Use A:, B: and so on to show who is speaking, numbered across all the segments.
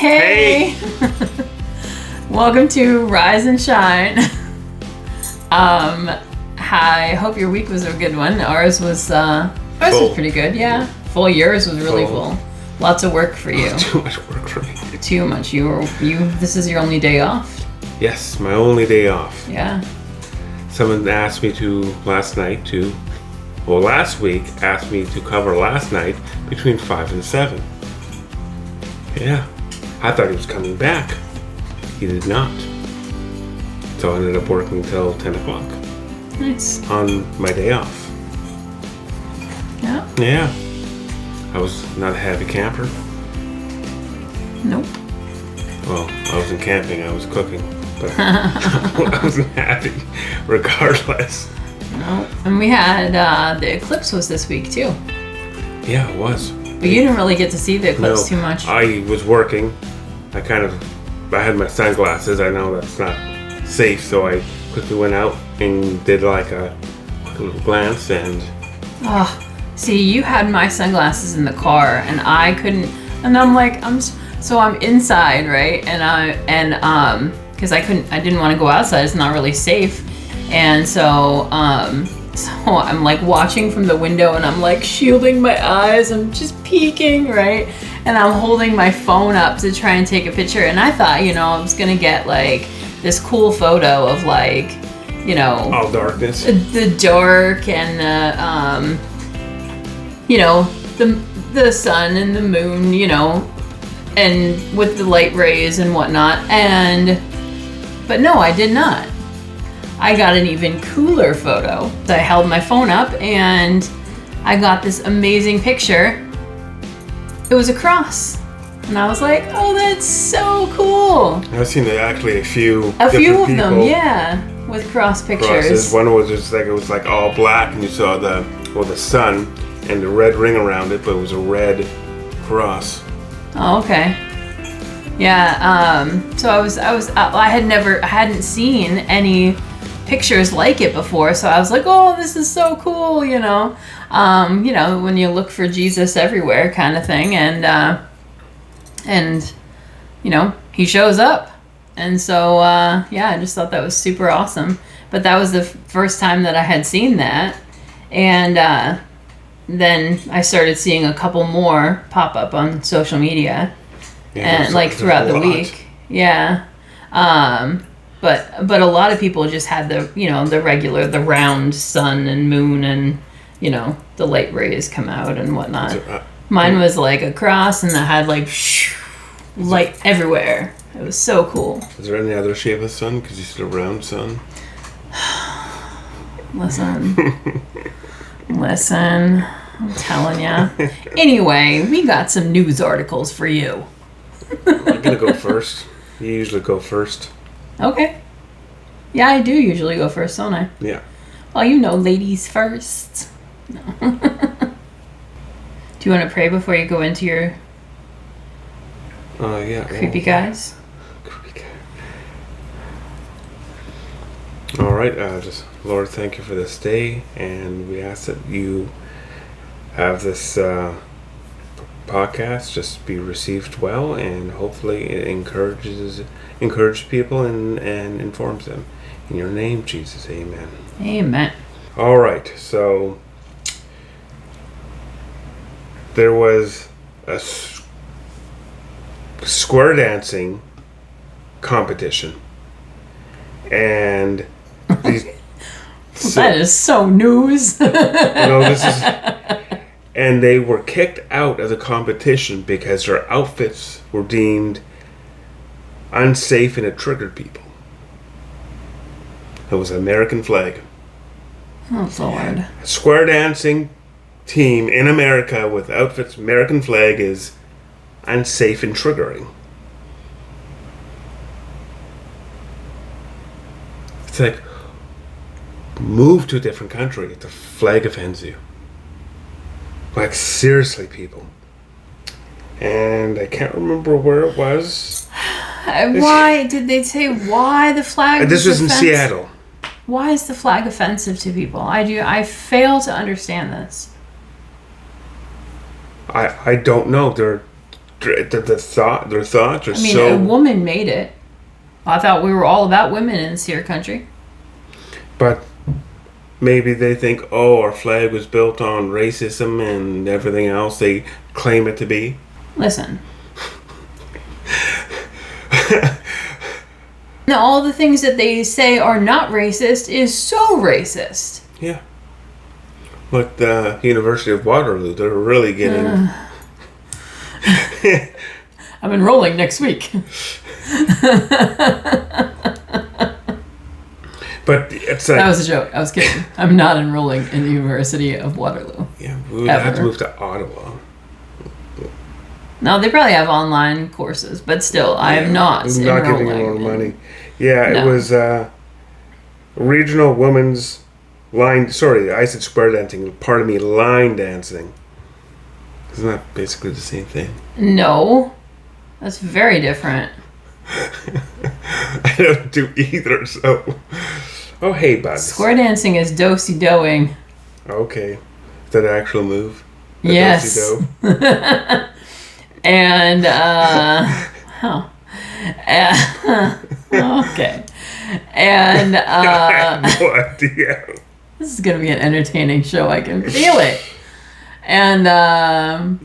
A: Hey! Welcome to Rise and Shine. I hope your week was a good one. Ours was pretty good, yeah. Full. Yours was really full. Lots of work for you.
B: Too much work for me.
A: Too much. This is your only day off?
B: Yes, my only day off.
A: Yeah.
B: Someone asked me last week asked me to cover last night between 5 and 7. Yeah. I thought he was coming back. He did not. So I ended up working till 10 o'clock.
A: Nice.
B: On my day off.
A: Yeah?
B: Yeah. I was not a happy camper.
A: Nope.
B: Well, I wasn't camping, I was cooking. But I wasn't happy regardless.
A: No. And we had, the eclipse was this week too.
B: Yeah, it was.
A: But you didn't really get to see the eclipse too much.
B: I was working. I had my sunglasses. I know that's not safe, so I quickly went out and did like a quick little glance and...
A: Oh, see, you had my sunglasses in the car and I couldn't, and I'm like, I'm inside, right? And because I didn't want to go outside. It's not really safe. And so I'm like watching from the window and I'm like shielding my eyes. I'm just peeking, right? And I'm holding my phone up to try and take a picture. And I thought, I was going to get like this cool photo of like,
B: all darkness.
A: The dark and the sun and the moon, and with the light rays and whatnot. But no, I did not. I got an even cooler photo. I held my phone up and I got this amazing picture. It was a cross. And I was like, oh, that's so cool.
B: I've seen actually a few
A: of them, yeah, with cross pictures.
B: Crosses. One was just like, it was like all black and you saw the sun and the red ring around it, but it was a red cross.
A: Oh, okay. Yeah, so I hadn't seen any pictures like it before, so I was like, oh, this is so cool, when you look for Jesus everywhere kind of thing, and he shows up. And so, I just thought that was super awesome. But that was the first time that I had seen that. And then I started seeing a couple more pop up on social media. Yeah, and like throughout the week. Yeah. But a lot of people just had the regular, the round sun and moon and, the light rays come out and whatnot. Mine was like a cross and it had like light everywhere. It was so cool.
B: Is there any other shape of sun? Because you said a round sun.
A: Listen, I'm telling ya. Anyway, we got some news articles for you.
B: I'm gonna go first. You usually go first.
A: Okay. Yeah, I do usually go first, don't I?
B: Yeah.
A: Well, ladies first. No. Do you want to pray before you go into your creepy guys?
B: Creepy guy. All right. Just Lord, thank you for this day, and we ask that you have this podcast just be received well, and hopefully it encourages people and informs them. In your name, Jesus, amen.
A: Amen.
B: All right, so there was a square dancing competition, and these
A: that is so news.
B: And they were kicked out of the competition because their outfits were deemed unsafe and it triggered people. It was an American flag.
A: Oh, Lord.
B: A square dancing team in America with outfits, American flag is unsafe and triggering. It's like, move to a different country if the flag offends you. Like, seriously, people. And I can't remember where it was.
A: Why did they say why the flag?
B: This was in Seattle.
A: Why is the flag offensive to people? I fail to understand this.
B: I don't know. They're their thoughts are
A: I mean,
B: so...
A: a woman made it. I thought we were all about women in this here country.
B: But maybe they think, oh, our flag was built on racism and everything else they claim it to be.
A: Listen. Now, all the things that they say are not racist is so racist.
B: Yeah. Like the University of Waterloo, they're really getting...
A: I'm enrolling next week.
B: But it's like...
A: That was a joke. I was kidding. I'm not enrolling in the University of Waterloo.
B: Yeah, we would have to move to Ottawa.
A: No, they probably have online courses, but still, I am not
B: I'm
A: enrolling.
B: not giving them more money. Yeah,
A: No.
B: It was regional women's line... Sorry, I said square dancing. Pardon me, line dancing. Isn't that basically the same thing?
A: No. That's very different.
B: I don't do either, so... Oh, hey, bud.
A: Square dancing is do-si-doing.
B: Okay. Is that an actual move?
A: Yes.
B: Do-si-do?
A: And, okay. And,
B: I have no idea.
A: this is going to be an entertaining show. I can feel it. And,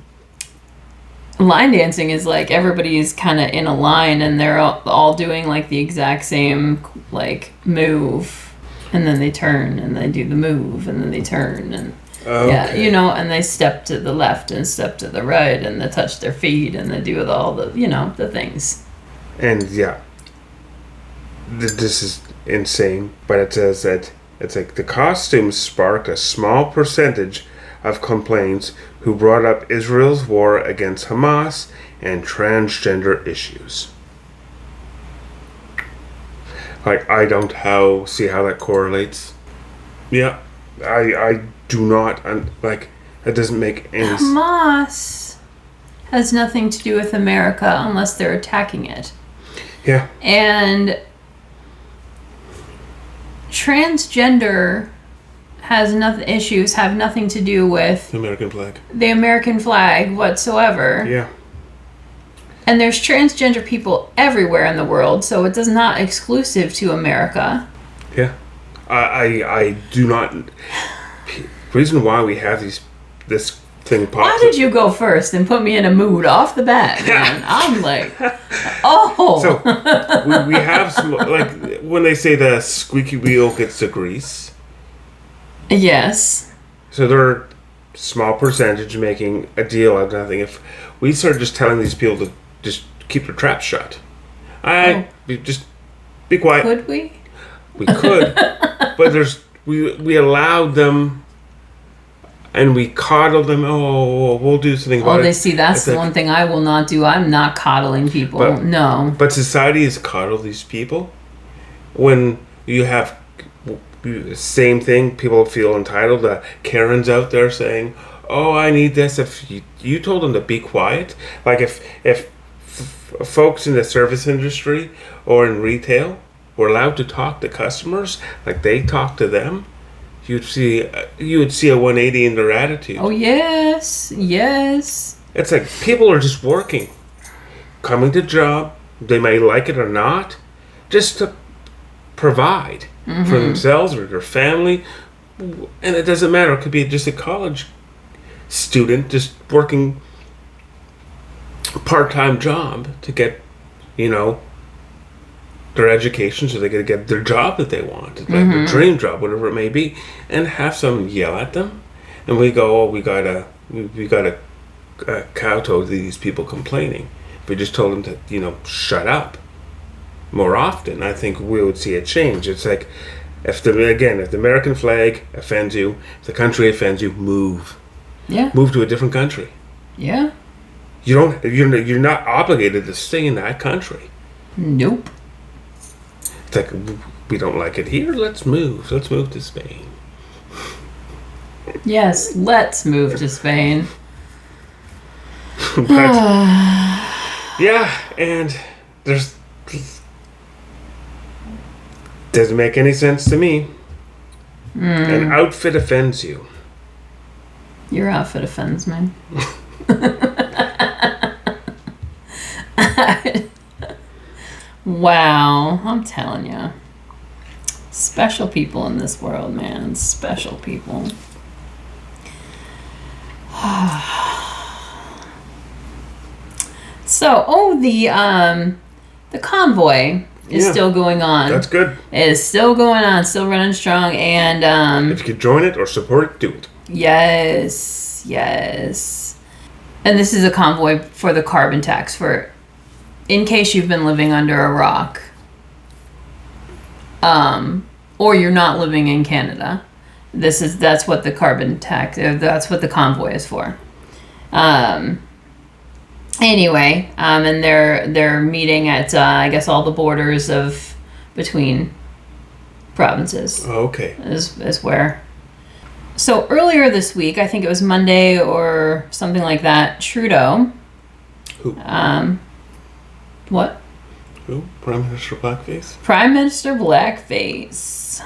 A: line dancing is like everybody's kind of in a line and they're all doing like the exact same like move, and then they turn and they do the move and then they turn and yeah, you know, and they step to the left and step to the right and they touch their feet and they do all the, you know, the things.
B: And yeah, this is insane, but it says that it's like the costumes sparked a small percentage of complaints who brought up Israel's war against Hamas and transgender issues. Like, I don't see how that correlates. Yeah, I do not, like, it doesn't make any sense.
A: Hamas has nothing to do with America unless they're attacking it.
B: Yeah.
A: And transgender have nothing to do with
B: The American flag.
A: the American flag whatsoever.
B: Yeah.
A: And there's transgender people everywhere in the world, so it is not exclusive to America.
B: Yeah. I do not... The reason why we have this thing pops
A: Why did you go first and put me in a mood off the bat, man? I'm like, oh.
B: So, we have some... Like, when they say the squeaky wheel gets the grease...
A: Yes.
B: So there are small percentage making a deal out of nothing. If we start just telling these people to just keep their traps shut, just be quiet.
A: Could we?
B: We could, but we allowed them, and we coddled them. Oh, we'll do something about it.
A: Oh, they see. That's the one thing I will not do. I'm not coddling people. No.
B: But society has coddled these people. When you have same thing, people feel entitled. Karen's out there saying, "Oh, I need this." If you told them to be quiet, like if folks in the service industry or in retail were allowed to talk to customers like they talk to them, you would see a 180 in their attitude.
A: Oh yes, yes.
B: It's like people are just working, coming to job. They may like it or not, just to provide for themselves or their family, and it doesn't matter. It could be just a college student just working a part-time job to get, their education, so they can get their job that they want, like their dream job, whatever it may be, and have someone yell at them, and we go, "Oh, we gotta kowtow to these people complaining." If we just told them to, shut up more often, I think we would see a change. It's like, if the American flag offends you, if the country offends you, move.
A: Yeah.
B: Move to a different country.
A: Yeah.
B: You're not obligated to stay in that country.
A: Nope.
B: It's like, we don't like it here, let's move. Let's move to Spain.
A: Yes, let's move to Spain.
B: But, yeah, and doesn't make any sense to me. An outfit offends you.
A: Your outfit offends me. that. Wow, I'm telling you. Special people in this world, man. Special people. So, the convoy is still going on.
B: That's good.
A: It is still going on, still running strong, and
B: if you could join it or support it, do it.
A: Yes. And this is a convoy for the carbon tax, for in case you've been living under a rock, or you're not living in Canada. That's what the carbon tax, that's what the convoy is for. Anyway, and they're meeting at I guess all the borders of between provinces.
B: Okay.
A: Is where. So earlier this week, I think it was Monday or something like that, Trudeau.
B: Who?
A: What?
B: Who? Prime Minister Blackface?
A: Prime Minister Blackface.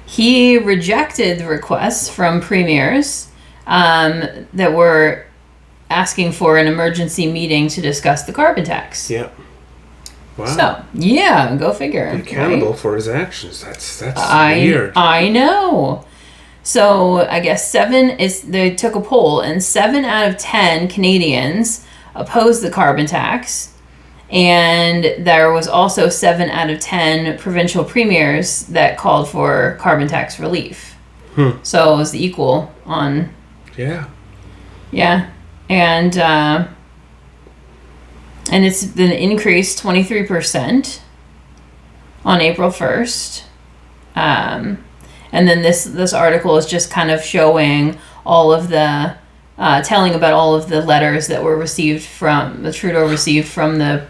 A: He rejected the requests from premiers that were asking for an emergency meeting to discuss the carbon tax.
B: Yeah. Wow.
A: So, yeah, go figure.
B: Be accountable for his actions. That's weird.
A: I know. So, I guess they took a poll, and 7 out of 10 Canadians opposed the carbon tax. And there was also 7 out of 10 provincial premiers that called for carbon tax relief. So it was equal on...
B: Yeah.
A: Yeah. And it's been increased 23% on April 1st. And then this article is just kind of showing all of the... telling about all of the letters that were Trudeau received from the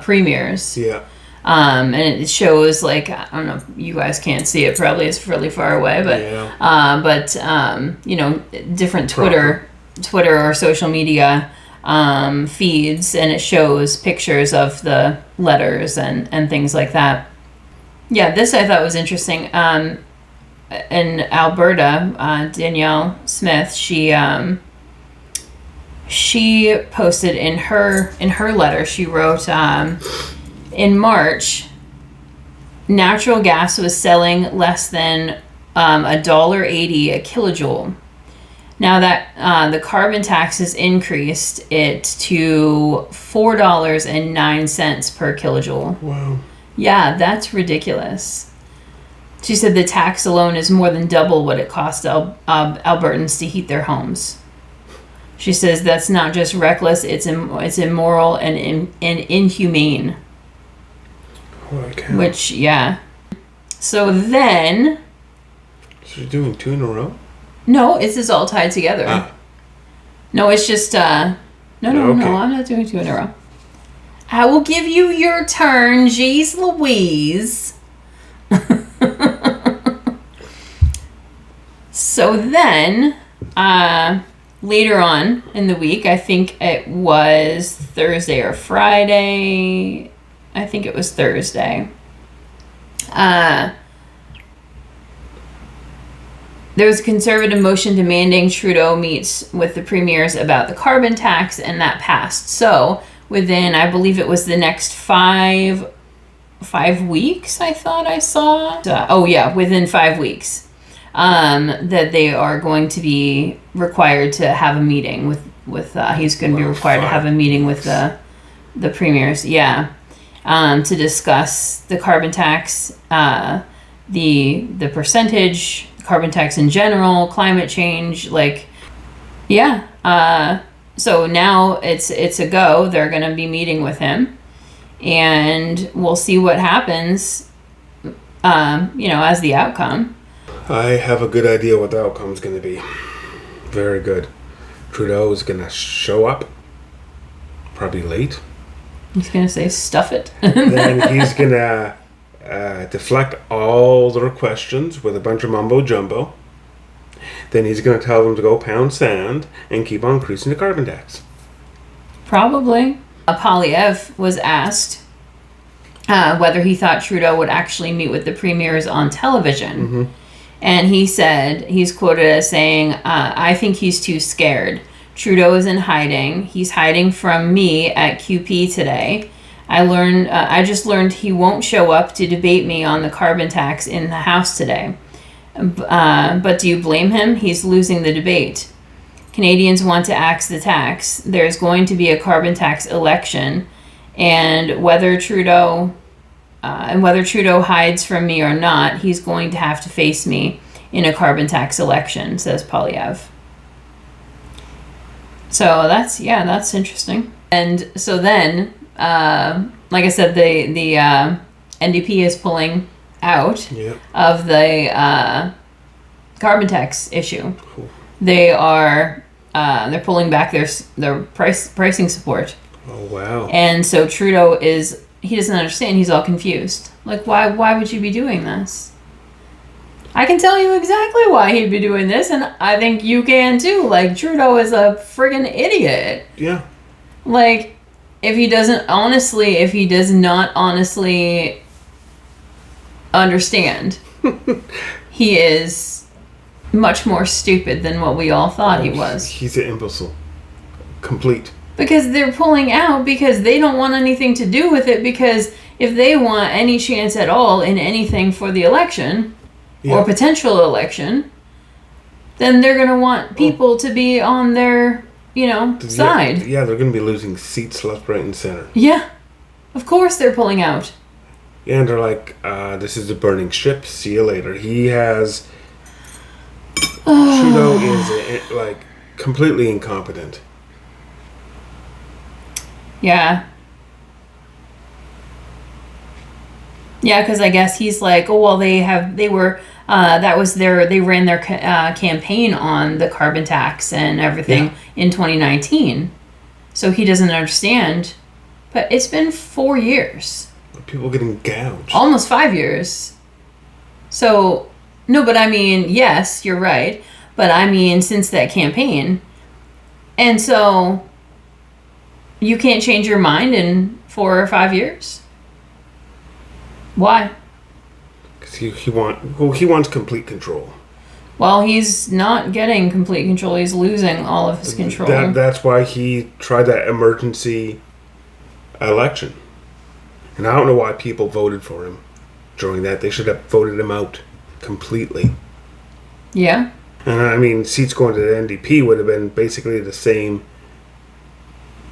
A: premiers.
B: Yeah.
A: And it shows, like, I don't know, you guys can't see it, probably it's really far away, but different Twitter or social media feeds, and it shows pictures of the letters and things like that. Yeah, this I thought was interesting. In Alberta, Danielle Smith, she posted in her letter, she wrote, in March, natural gas was selling less than $1.80 a kilojoule. Now that the carbon tax has increased it to $4.09 per kilojoule.
B: Wow.
A: Yeah, that's ridiculous. She said the tax alone is more than double what it costs Albertans to heat their homes. She says that's not just reckless, it's immoral and inhumane.
B: Holy cow.
A: Which, yeah. So then...
B: So you're doing 2 in a row?
A: No, this is all tied together.
B: Ah.
A: No, it's just... No, I'm not doing 2 in a row. I will give you your turn, jeez Louise. So then... later on in the week, I think it was Thursday or Friday. I think it was Thursday. There was a Conservative motion demanding Trudeau meets with the premiers about the carbon tax, and that passed. So within, I believe it was the next 5 weeks, I thought I saw. Within 5 weeks. That they are going to be required to have a meeting with he's going to be required to have a meeting with the premiers, to discuss the carbon tax, the percentage, carbon tax in general, climate change, so now it's a go. They're going to be meeting with him, and we'll see what happens, as the outcome.
B: I have a good idea what the outcome's going to be. Very good. Trudeau is going to show up, probably late.
A: He's going to say, stuff it.
B: Then he's going to deflect all their questions with a bunch of mumbo-jumbo. Then he's going to tell them to go pound sand and keep on increasing the carbon tax.
A: Probably. Polyev was asked whether he thought Trudeau would actually meet with the premiers on television. Mm-hmm. And he said, he's quoted as saying, I think he's too scared. Trudeau is in hiding. He's hiding from me at QP today. I just learned he won't show up to debate me on the carbon tax in the House today. But do you blame him? He's losing the debate. Canadians want to axe the tax. There's going to be a carbon tax election, and whether Trudeau hides from me or not, he's going to have to face me in a carbon tax election, says Polyev. So that's interesting. And so then, like I said, the NDP is pulling out of the carbon tax issue.
B: Cool.
A: They're pulling back their pricing support.
B: Oh wow!
A: And so Trudeau he doesn't understand. He's all confused. Like, why would you be doing this? I can tell you exactly why he'd be doing this, and I think you can too. Like, Trudeau is a friggin' idiot.
B: Yeah.
A: Like, if he does not honestly understand, he is much more stupid than what we all thought he was.
B: He's an imbecile. Complete.
A: Because they're pulling out because they don't want anything to do with it, because if they want any chance at all in anything for the election or potential election, then they're going to want people to be on their, side.
B: Yeah, they're going to be losing seats left, right, and center.
A: Yeah. Of course they're pulling out.
B: Yeah, and they're like, this is a burning ship. See you later. He has... Trudeau is, like, completely incompetent.
A: Yeah. Yeah, because I guess he's like, oh, well, they ran their campaign on the carbon tax and everything in 2019. So he doesn't understand. But it's been 4 years.
B: People getting gouged.
A: Almost 5 years. So, no, but I mean, yes, you're right. But I mean, since that campaign. And so, you can't change your mind in 4 or 5 years? Why?
B: Because he wants complete control.
A: Well, he's not getting complete control. He's losing all of his control.
B: That's why he tried that emergency election. And I don't know why people voted for him during that. They should have voted him out completely.
A: Yeah.
B: And I mean, seats going to the NDP would have been basically the same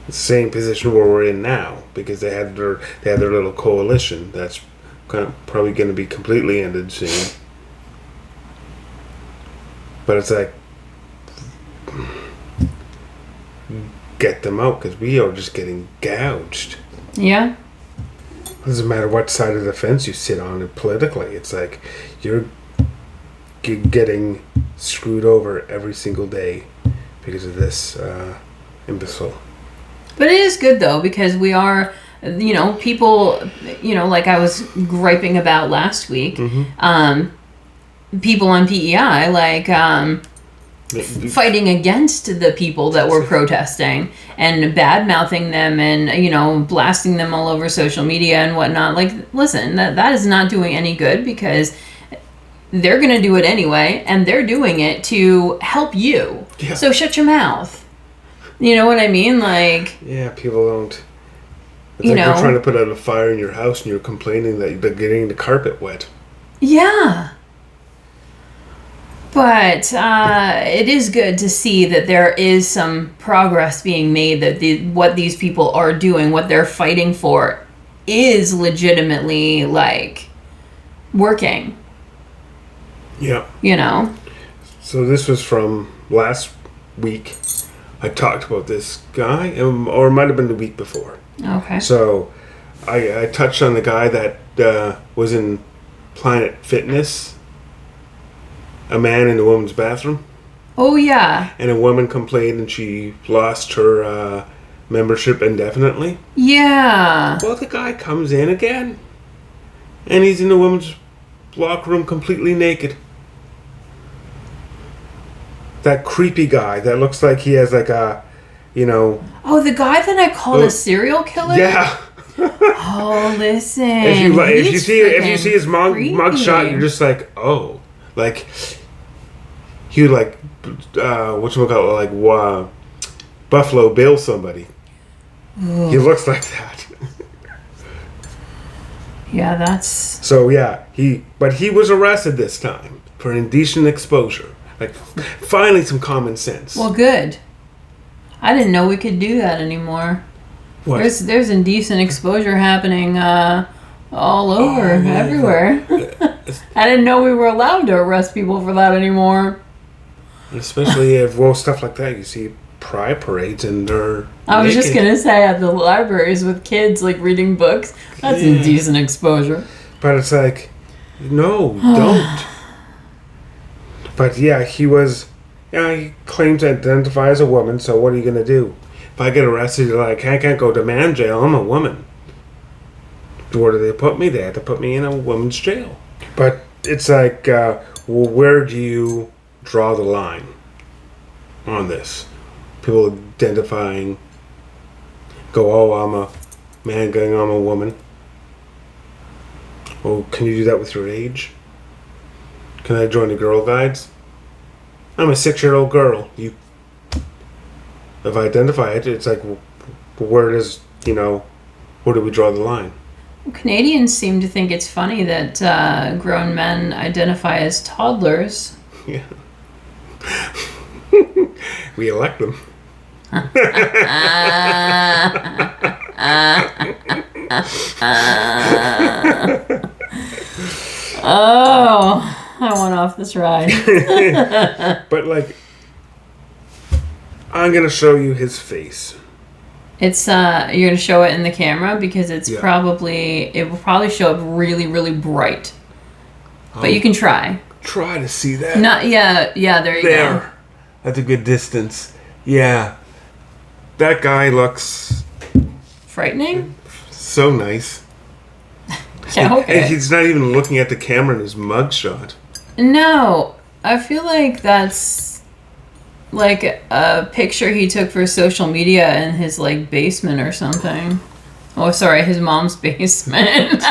B: position where we're in now, because they had their little coalition that's probably going to be completely ended soon. But it's like, get them out, because we are just getting gouged.
A: Yeah.
B: It doesn't matter what side of the fence you sit on politically. It's like you're getting screwed over every single day because of this imbecile.
A: But it is good, though, because we are, people, like I was griping about last week, people on PEI, like, fighting against the people that were protesting and bad-mouthing them and, blasting them all over social media and whatnot. Like, listen, that is not doing any good, because they're going to do it anyway, and they're doing it to help you. Yeah. So shut your mouth. You know what I mean? Like... Yeah,
B: people don't... It's like you're trying to put out a fire in your house and you're complaining that they're getting the carpet wet.
A: Yeah. But it is good to see that there is some progress being made, that what these people are doing, what they're fighting for, is legitimately, like, working.
B: Yeah. So this was from last week. I talked about this guy, or it might have been the week before.
A: Okay.
B: So I touched on the guy that was in Planet Fitness, a man in a woman's bathroom.
A: Oh, yeah.
B: And a woman complained and she lost her membership indefinitely.
A: Yeah.
B: Well, the guy comes in again, and he's in the woman's locker room completely naked. That creepy guy that looks like he has like a, Oh,
A: the guy that I called a serial killer?
B: Yeah.
A: Oh, listen.
B: If you see his mug shot, you're just like, oh, like he would like whatchamacallit, like Buffalo Bill somebody.
A: Ooh.
B: He looks like that.
A: Yeah, that's...
B: So yeah, he was arrested this time for indecent exposure. Like, finally some common sense.
A: Well, good. I didn't know we could do that anymore.
B: What?
A: There's indecent exposure happening all over, everywhere. I didn't know we were allowed to arrest people for that anymore.
B: Especially if, stuff like that. You see pride parades and they're
A: I was
B: naked.
A: just going to say at the libraries with kids, like, reading books. That's indecent exposure.
B: But it's like, no, don't. But yeah, he claims to identify as a woman, so what are you going to do? If I get arrested, you're like, I can't go to man jail, I'm a woman. Where do they put me? They had to put me in a woman's jail. But it's like, where do you draw the line on this? People identifying, I'm a man, going, I'm a woman. Oh, can you do that with your age? Can I join the Girl Guides? I'm a 6-year-old girl. If I identify it, it's like, where does, where do we draw the line?
A: Canadians seem to think it's funny that grown men identify as toddlers.
B: Yeah. We elect them.
A: Oh, I went off this ride.
B: But like, I'm gonna show you his face.
A: It's you're gonna show it in the camera because it will probably show up really, really bright. But you can try.
B: Try to see that.
A: There you go.
B: That's a good distance. Yeah. That guy looks
A: frightening.
B: So nice.
A: Yeah, okay.
B: And he's not even looking at the camera in his mugshot.
A: No, I feel like that's like a picture he took for social media in his like basement or something. Oh, sorry, his mom's basement.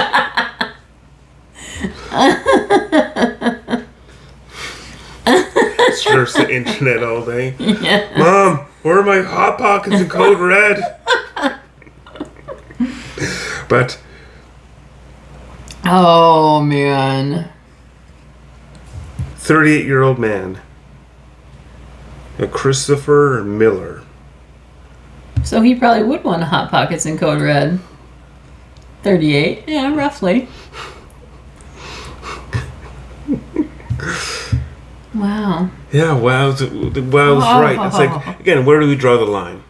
B: Surfs the internet all day.
A: Yeah.
B: Mom, where are my Hot Pockets in Code Red? But
A: oh man,
B: 38-year-old man, a Christopher Miller.
A: So he probably would want a Hot Pockets in Code Red. 38, yeah, roughly. Wow.
B: Yeah, wow's right. It's like, again, where do we draw the line?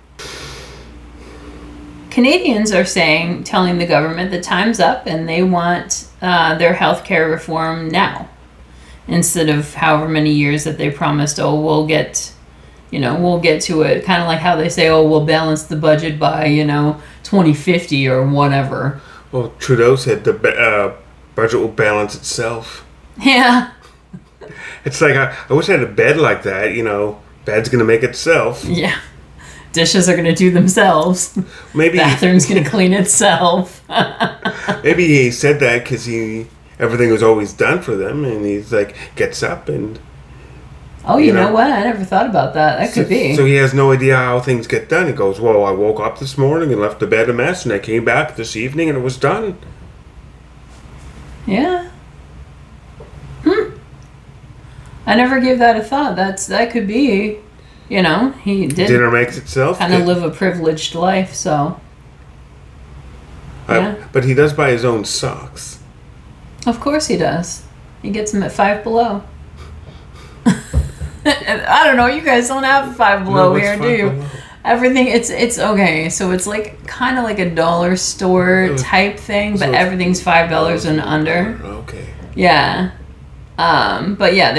A: Canadians are telling the government that time's up and they want their healthcare reform now, instead of however many years that they promised. Oh, we'll get to it. Kind of like how they say, oh, we'll balance the budget by 2050 or whatever.
B: Well, Trudeau said the budget will balance itself.
A: Yeah.
B: It's like, I wish I had a bed like that, bed's going to make itself.
A: Yeah. Dishes are going to do themselves.
B: Maybe
A: bathroom's going to clean itself.
B: Maybe he said that because everything was always done for them, and he's like, gets up and...
A: Oh, you know what? I never thought about that. That could be.
B: So he has no idea how things get done. He goes, well, I woke up this morning and left the bed a mess, and I came back this evening and it was done.
A: Yeah. I never gave that a thought. That could be, he did.
B: Dinner makes itself.
A: Kind of live a privileged life, so. Yeah.
B: But he does buy his own socks.
A: Of course he does. He gets them at Five Below. I don't know. You guys don't have Five Below here, do you? Below? Everything. It's okay. So it's like kind of like a dollar store type thing, but everything's $5 and under.
B: Okay.
A: Yeah. But yeah,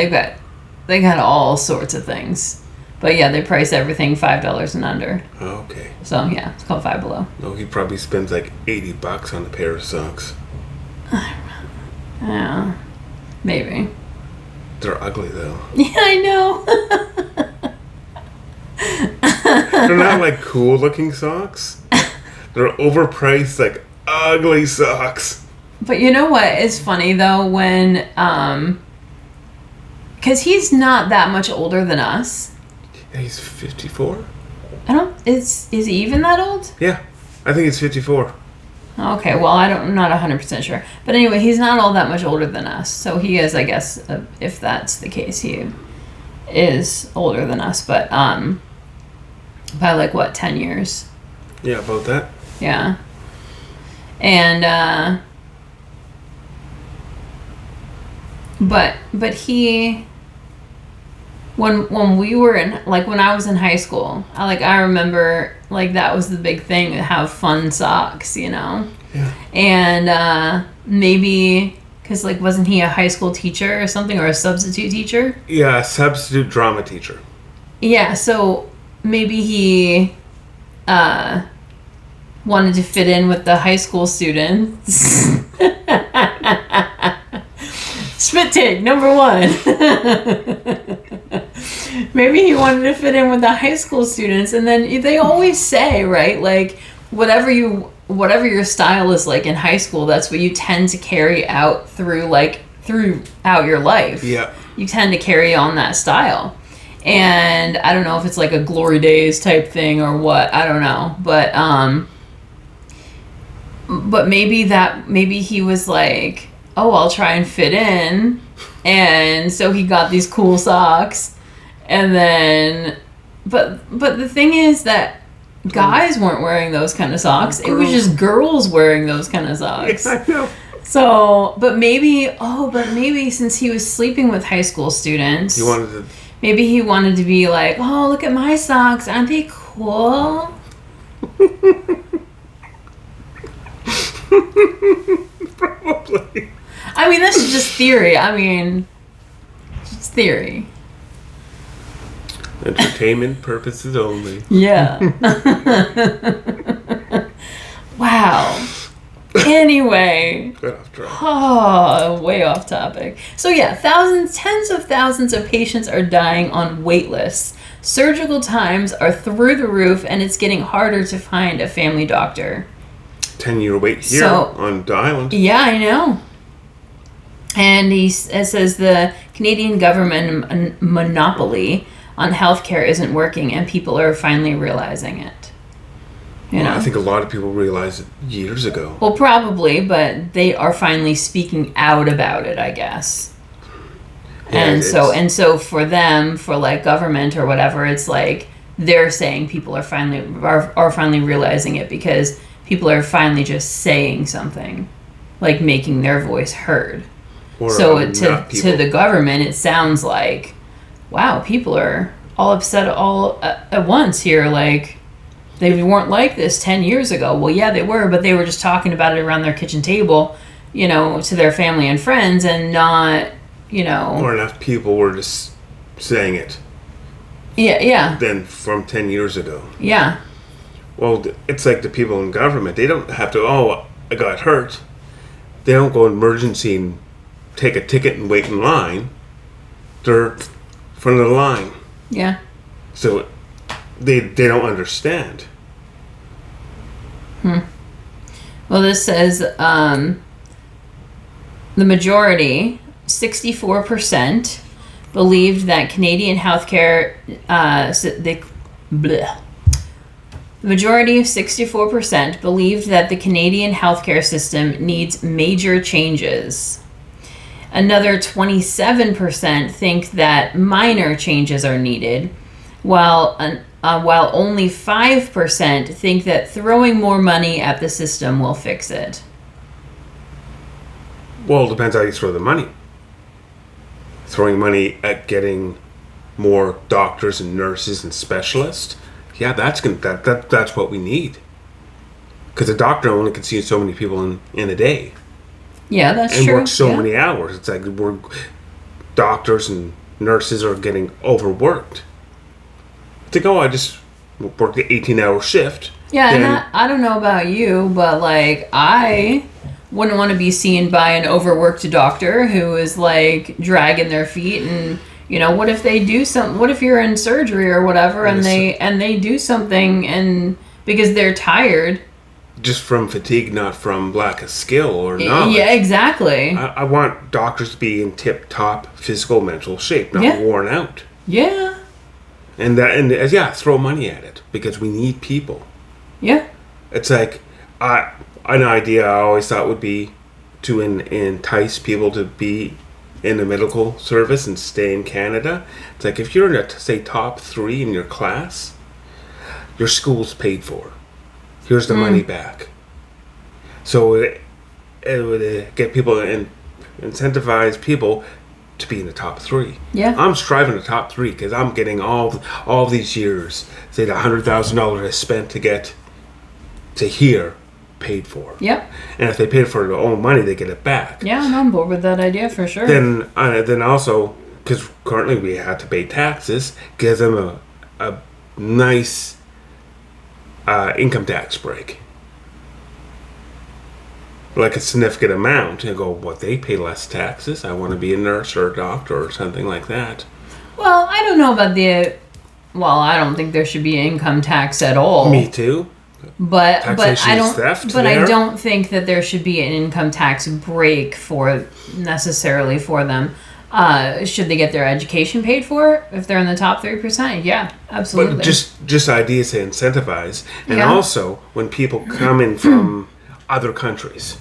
A: they got all sorts of things. But yeah, they price everything $5 and under.
B: Okay.
A: So yeah, it's called Five Below.
B: No, he probably spends like $80 on a pair of socks.
A: Yeah, maybe.
B: They're ugly though.
A: Yeah, I know.
B: They're not like cool looking socks. They're overpriced, like ugly socks.
A: But you know what is funny though, when because he's not that much older than us.
B: Yeah, he's 54.
A: Is he even that old?
B: Yeah, I think it's 54.
A: Okay, well, I'm not 100% sure. But anyway, he's not all that much older than us. So he is, I guess, if that's the case, he is older than us. But by like, what, 10 years?
B: Yeah, about that.
A: Yeah. And, but he... When we were in, like, when I was in high school, I remember, like, that was the big thing, to have fun socks, you know?
B: Yeah.
A: And maybe, because, like, wasn't he a high school teacher or something, or a substitute teacher?
B: Yeah, a substitute drama teacher.
A: Yeah, so maybe he wanted to fit in with the high school students. Spit take, number 1. Maybe he wanted to fit in with the high school students, and then they always say, right, like, whatever your style is like in high school, that's what you tend to carry out throughout your life.
B: Yeah.
A: You tend to carry on that style. And I don't know if it's like a glory days type thing or what, I don't know. But maybe he was like, oh, I'll try and fit in. And so he got these cool socks. And then, but the thing is that guys weren't wearing those kind of socks. It was just girls wearing those kind of socks.
B: I know.
A: So, but maybe since he was sleeping with high school students, maybe he wanted to be like, oh, look at my socks. Aren't they cool?
B: Probably.
A: I mean, this is just theory. It's theory.
B: Entertainment purposes only.
A: Yeah. Wow. Anyway.
B: Good off track.
A: Oh, way off topic. So yeah, tens of thousands of patients are dying on wait lists. Surgical times are through the roof, and it's getting harder to find a family doctor.
B: 10-year wait here on the island.
A: Yeah, I know. And it says the Canadian government monopoly on healthcare isn't working, and people are finally realizing it. You know?
B: I think a lot of people realized it years ago.
A: Well, probably, but they are finally speaking out about it, I guess. Yeah, and so for them, for like government or whatever, it's like they're saying people are finally realizing it, because people are finally just saying something, like making their voice heard. So to the government, it sounds like, wow, people are all upset all at once here. Like, they weren't like this 10 years ago. Well, yeah, they were, but they were just talking about it around their kitchen table, you know, to their family and friends, and not, you know...
B: Or enough people were just saying it.
A: Yeah.
B: Than from 10 years ago.
A: Yeah.
B: Well, it's like the people in government. They don't have to, oh, I got hurt. They don't go emergency and take a ticket and wait in line. They're front of the line.
A: Yeah.
B: So they don't understand.
A: Well, this says the majority, 64%, believed that Canadian healthcare... The majority of 64% believed that the Canadian healthcare system needs major changes. Another 27% think that minor changes are needed, while only 5% think that throwing more money at the system will fix it.
B: Well, it depends how you throw the money. Throwing money at getting more doctors and nurses and specialists, yeah, that's what we need. Because a doctor only can see so many people in a day.
A: Yeah, that's
B: and
A: true.
B: And work so many hours. It's like doctors and nurses are getting overworked. It's like, oh, I just worked an 18-hour shift.
A: Yeah, and I don't know about you, but like I wouldn't want to be seen by an overworked doctor who is like dragging their feet, and you know, what if they do something? What if you're in surgery or whatever, and they do something, and because they're tired,
B: just from fatigue, not from lack of skill or knowledge.
A: Yeah, exactly.
B: I want doctors to be in tip-top physical, mental shape, not worn out.
A: Yeah.
B: And throw money at it. because we need people.
A: Yeah.
B: It's like an idea I always thought would be to entice people to be in the medical service and stay in Canada. It's like if you're in say top 3 in your class, your school's paid for. Here's the money back. So it would get people and incentivize people to be in the top 3.
A: Yeah.
B: I'm striving the top 3 because I'm getting all these years, say the $100,000 I spent to get to here, paid for.
A: Yep.
B: And if they paid for their own money, they get it back.
A: Yeah, I'm on board with that idea for sure.
B: Then also, because currently we have to pay taxes, gives them a nice income tax break. Like a significant amount. And go, what, they pay less taxes? I want to be a nurse or a doctor or something like that.
A: Well, I don't know about I don't think there should be income tax at all.
B: Me too.
A: But I don't.
B: Theft
A: but
B: there.
A: I don't think that there should be an income tax break necessarily for them. Should they get their education paid for if they're in the top 3%? Yeah, absolutely.
B: But just ideas to incentivize, and
A: Yeah.
B: also when people come in from other countries,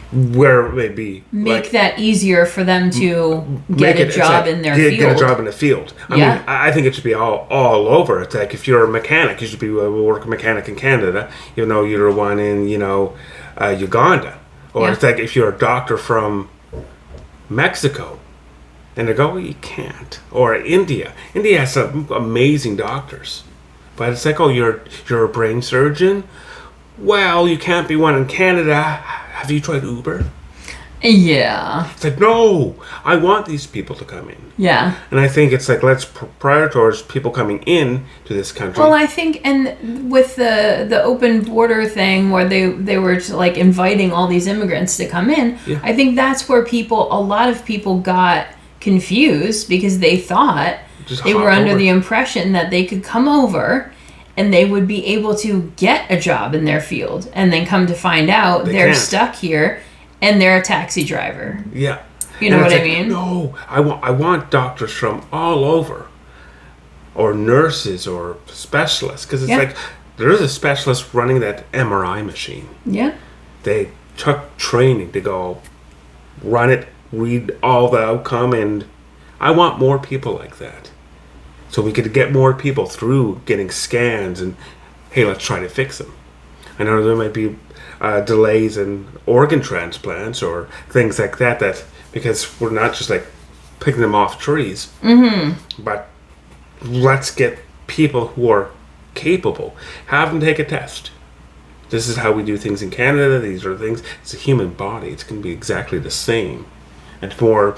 B: where it may be
A: make that easier for them to get a job in their field.
B: Get a job in the field. I
A: Yeah.
B: mean, I think it should be all over. It's like if you're a mechanic, you should be a working mechanic in Canada, even though you're one in Uganda. Or
A: Yeah.
B: it's like if you're a doctor from Mexico, and they go, well, you can't. Or India. India has some amazing doctors, but it's like, oh, you're a brain surgeon. Well, you can't be one in Canada. Have you tried Uber?
A: Yeah.
B: It's like, no, I want these people to come in.
A: Yeah.
B: And I think it's like, let's prioritize people coming in to this country.
A: Well, I think, and with the open border thing where they were like inviting all these immigrants to come in,
B: Yeah.
A: I think that's where a lot of people got confused because they thought
B: Just
A: they
B: hop
A: were under
B: over.
A: the impression that they could come over and they would be able to get a job in their field, and then come to find out they're
B: can't.
A: stuck here and they're a taxi driver.
B: Yeah.
A: You know
B: And
A: what
B: it's
A: I
B: like,
A: mean?
B: No, I want doctors from all over, or nurses or specialists, because it's
A: Yeah.
B: like there is a specialist running that MRI machine.
A: Yeah.
B: They took training to go run it, read all the outcome, and I want more people like that. So we could get more people through getting scans and, hey, let's try to fix them. I know there might be delays in organ transplants or things like that because we're not just like picking them off trees. Mm-hmm. But let's get people who are capable. Have them take a test. This is how we do things in Canada. These are things. It's a human body. It's going to be exactly the same. And more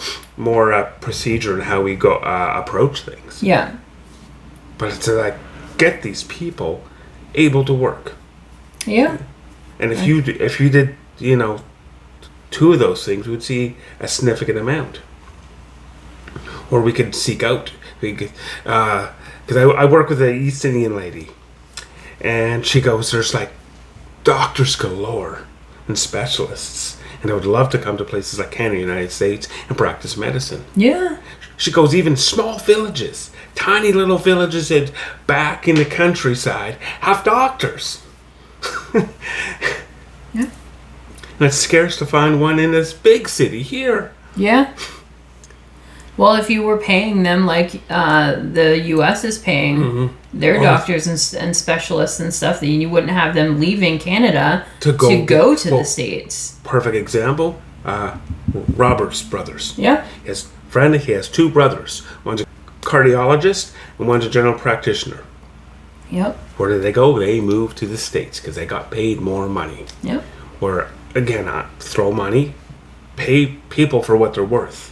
B: procedure in how we go approach things.
A: Yeah.
B: But it's like get these people able to work.
A: Yeah.
B: And if you did 2 of those things, we would see a significant amount. Or we could seek out. Because I work with an East Indian lady, and she goes, "There's like doctors galore and specialists." And I would love to come to places like Canada, United States, and practice medicine.
A: Yeah.
B: She goes, even small villages, tiny little villages back in the countryside, have doctors.
A: Yeah.
B: And it's scarce to find one in this big city here.
A: Yeah. Well, if you were paying them like the U.S. is paying their doctors and specialists and stuff, then you wouldn't have them leaving Canada to go to the States.
B: Perfect example, Robert's brothers.
A: Yeah.
B: He has 2 brothers. One's a cardiologist and one's a general practitioner.
A: Yep.
B: Where did they go? They moved to the States because they got paid more money.
A: Yep.
B: Where, again, throw money, pay people for what they're worth.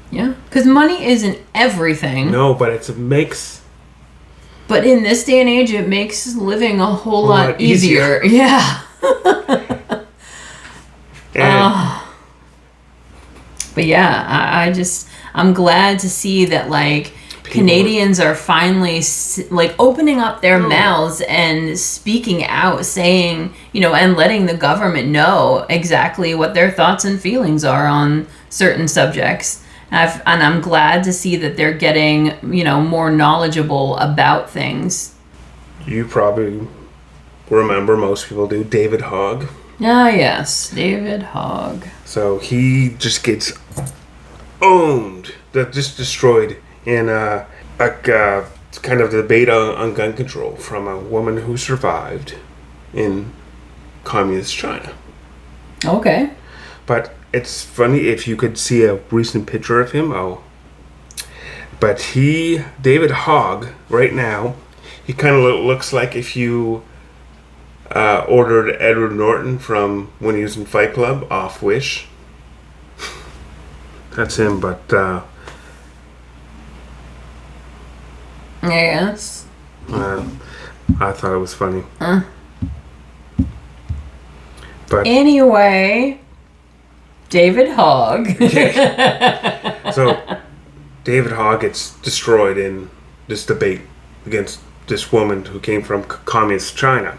A: Yeah. Because money isn't everything.
B: No, but it makes...
A: But in this day and age, it makes living a whole lot easier. Yeah. But yeah, I'm glad to see that like Canadians are finally like opening up their mouths and speaking out, saying, and letting the government know exactly what their thoughts and feelings are on certain subjects. And I'm glad to see that they're getting, more knowledgeable about things.
B: You probably remember, most people do, David Hogg.
A: Ah, yes, David Hogg.
B: So he just gets owned, just destroyed in a kind of debate on gun control from a woman who survived in communist China.
A: Okay.
B: But it's funny, if you could see a recent picture of him. But David Hogg, right now, he kind of looks like if you ordered Edward Norton from when he was in Fight Club off Wish. That's him, but
A: yes.
B: I thought it was funny. But
A: anyway, David Hogg.
B: So David Hogg gets destroyed in this debate against this woman who came from communist China.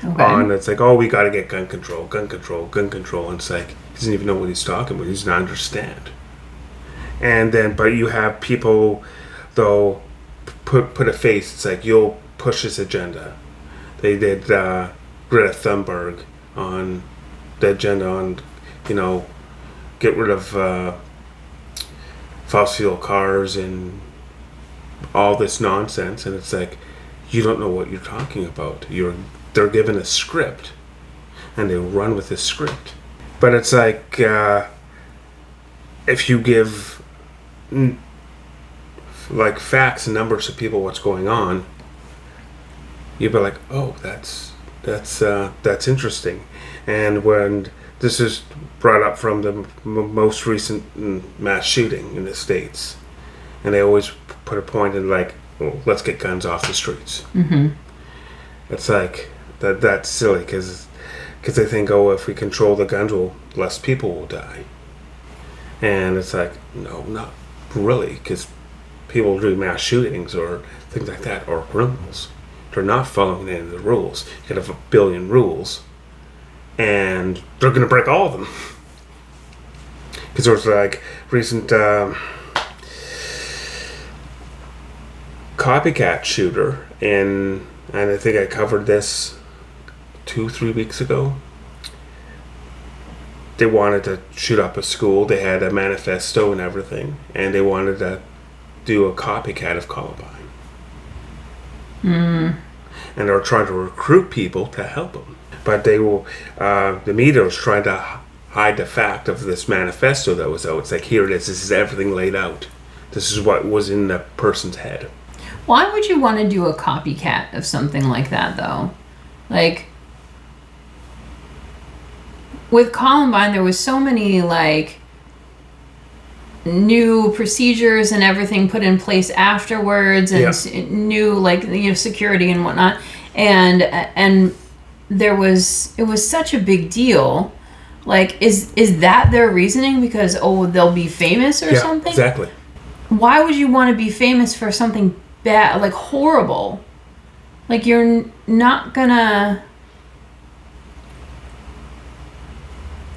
A: Okay.
B: And it's like, oh, we got to get gun control. And it's like, he doesn't even know what he's talking about. He doesn't understand. And then, but you have people, though, put a face. It's like, you'll push this agenda. They did Greta Thunberg on the agenda on, get rid of fossil fuel cars and all this nonsense. And it's like, you don't know what you're talking about. They're given a script, and they run with this script. But it's like, if you give like facts and numbers to people what's going on, you'd be like, oh, that's interesting. And when this is brought up from the most recent mass shooting in the States, and they always put a point in like, well, let's get guns off the streets.
A: Mm-hmm.
B: It's like that's silly because they think, oh, if we control the guns, less people will die. And it's like, no, not really, because people do mass shootings or things like that, or criminals. They're not following any of the rules. You could have 1 billion rules, and they're going to break all of them. Because there was like recent copycat shooter, and I think I covered this 2-3 weeks ago. They wanted to shoot up a school. They had a manifesto and everything, and they wanted to do a copycat of Columbine. And they were trying to recruit people to help them, but the media was trying to hide the fact of this manifesto that was out. It's like, here it is. This is everything laid out. This is what was in the person's head.
A: Why would you want to do a copycat of something like that, though? Like, with Columbine, there was so many, like, new procedures and everything put in place afterwards, and new, like, security and whatnot. And it was such a big deal. Like, is that their reasoning? Because, they'll be famous or something?
B: Exactly.
A: Why would you want to be famous for something bad, like horrible? Like, you're not gonna...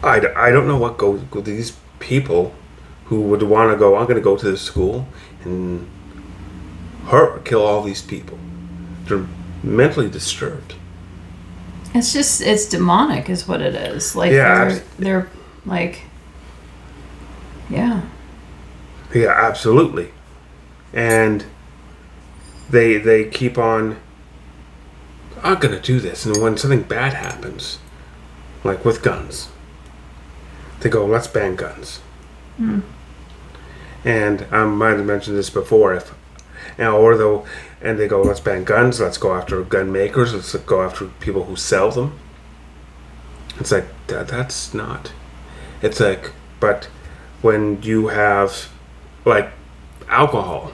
B: I don't know what goes with these people who would want to go, I'm going to go to this school and hurt or kill all these people. They're mentally disturbed.
A: It's demonic is what it is. Like, they're like, yeah.
B: Yeah, absolutely. And they keep on, I'm going to do this. And when something bad happens, like with guns, they go, let's ban guns. And I might have mentioned this before, and they go, let's ban guns, let's go after gun makers, let's go after people who sell them. It's like, that's not. It's like, but when you have, like, alcohol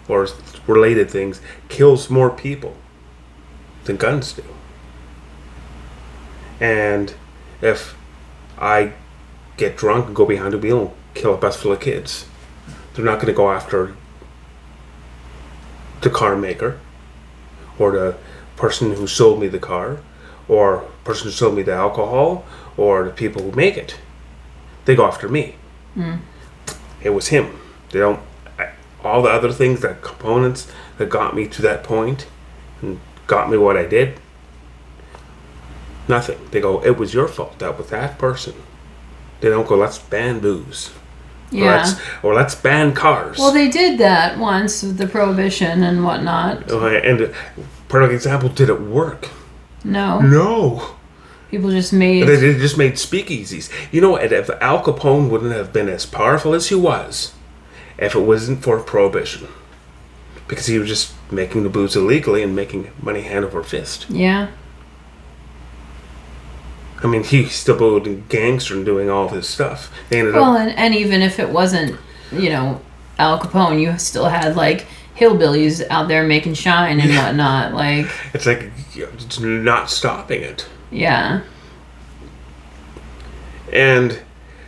B: or related things kills more people than guns do. And if I get drunk and go behind a wheel and kill a bus full of kids, they're not going to go after the car maker or the person who sold me the car or the person who sold me the alcohol or the people who make it. They go after me. It was him. They don't. All the other things, the components that got me to that point and got me what I did, nothing. They go, it was your fault. That was that person. They don't go, let's ban booze.
A: Yeah.
B: Or let's ban cars.
A: Well, they did that once with the prohibition and whatnot.
B: And perfect example, did it work?
A: No.
B: No.
A: People just made...
B: They just made speakeasies. You know, if Al Capone wouldn't have been as powerful as he was, if it wasn't for prohibition. Because he was just making the booze illegally and making money hand over fist.
A: Yeah.
B: I mean, he still booed gangster and doing all this stuff. They ended
A: well,
B: up...
A: and even if it wasn't, Al Capone, you still had, hillbillies out there making shine and whatnot.
B: It's like, it's not stopping it.
A: Yeah.
B: And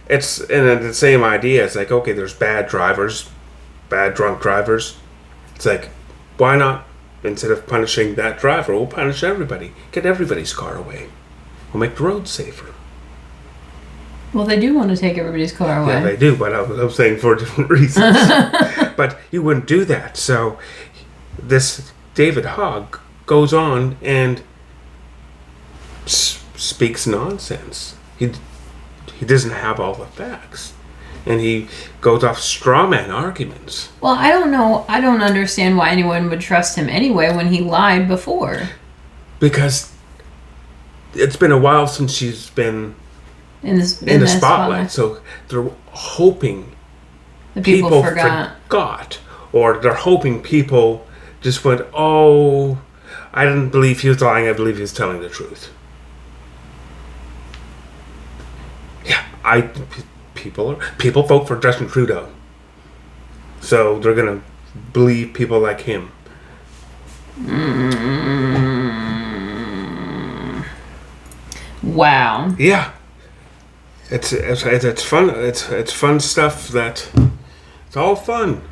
B: it's the same idea. It's like, okay, there's bad drivers, bad drunk drivers. It's like, why not, instead of punishing that driver, we'll punish everybody. Get everybody's car away. We'll make the roads safer.
A: Well, they do want to take everybody's car away.
B: Yeah, they do, but I'm saying for different reasons. But you wouldn't do that. So this David Hogg goes on and speaks nonsense. He doesn't have all the facts. And he goes off straw man arguments.
A: Well, I don't know. I don't understand why anyone would trust him anyway when he lied before.
B: Because it's been a while since she's been in the spotlight. So they're hoping
A: the people forgot.
B: Or they're hoping people just went, oh, I didn't believe he was lying. I believe he was telling the truth. Yeah, people vote for Justin Trudeau. So they're going to believe people like him.
A: Wow.
B: Yeah. It's fun. It's fun stuff that it's all fun.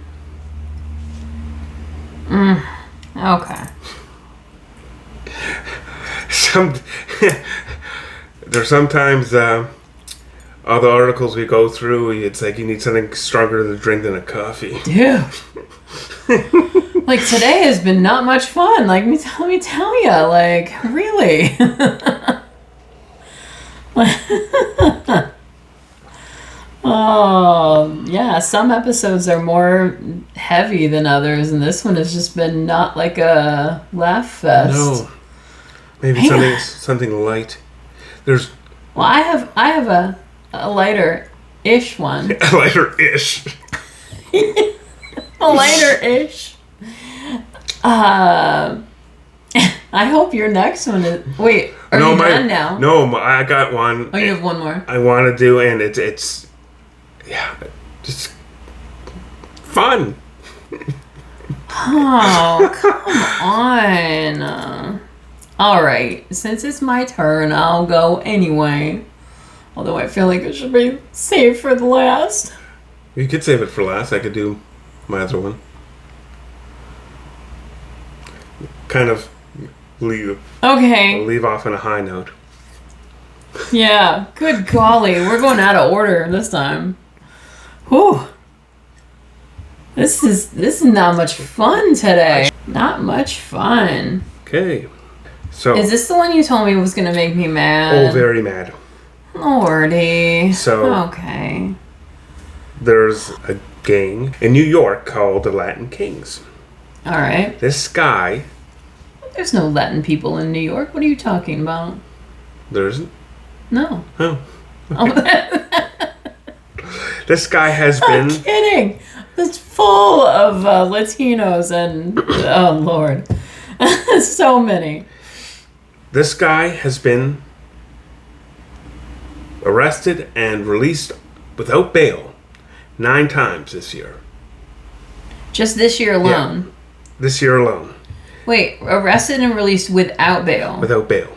A: Okay.
B: There's sometimes all the articles we go through, it's like you need something stronger to drink than a coffee.
A: Dude. Today has been not much fun. Let me tell you. Really. Oh, yeah. Some episodes are more heavy than others, and this one has just been not like a laugh fest.
B: No. Maybe something light. Well,
A: I have a lighter-ish one.
B: A lighter-ish.
A: A lighter-ish. I hope your next one is... Wait, are you done now?
B: No, I got one.
A: Oh, you have one more?
B: I want to do, and it's just fun.
A: Oh, come on. All right, since it's my turn, I'll go anyway. Although I feel like it should be saved for the last.
B: You could save it for last. I could do my other one. Kind of leave off on a high note.
A: Yeah, good golly. We're going out of order this time. Whew. This is not much fun today. Not much fun.
B: Okay. So
A: is this the one you told me was going to make me mad?
B: Oh, very mad.
A: Lordy.
B: So
A: okay.
B: There's a gang in New York called the Latin Kings.
A: All right.
B: This guy...
A: There's no Latin people in New York. What are you talking about?
B: There isn't?
A: No.
B: Oh. This guy has been...
A: I'm kidding. It's full of Latinos and... oh, Lord. So many.
B: This guy has been arrested and released without bail 9 times this year.
A: Just this year alone?
B: Yeah. This year alone.
A: Wait, arrested and released without bail?
B: Without bail.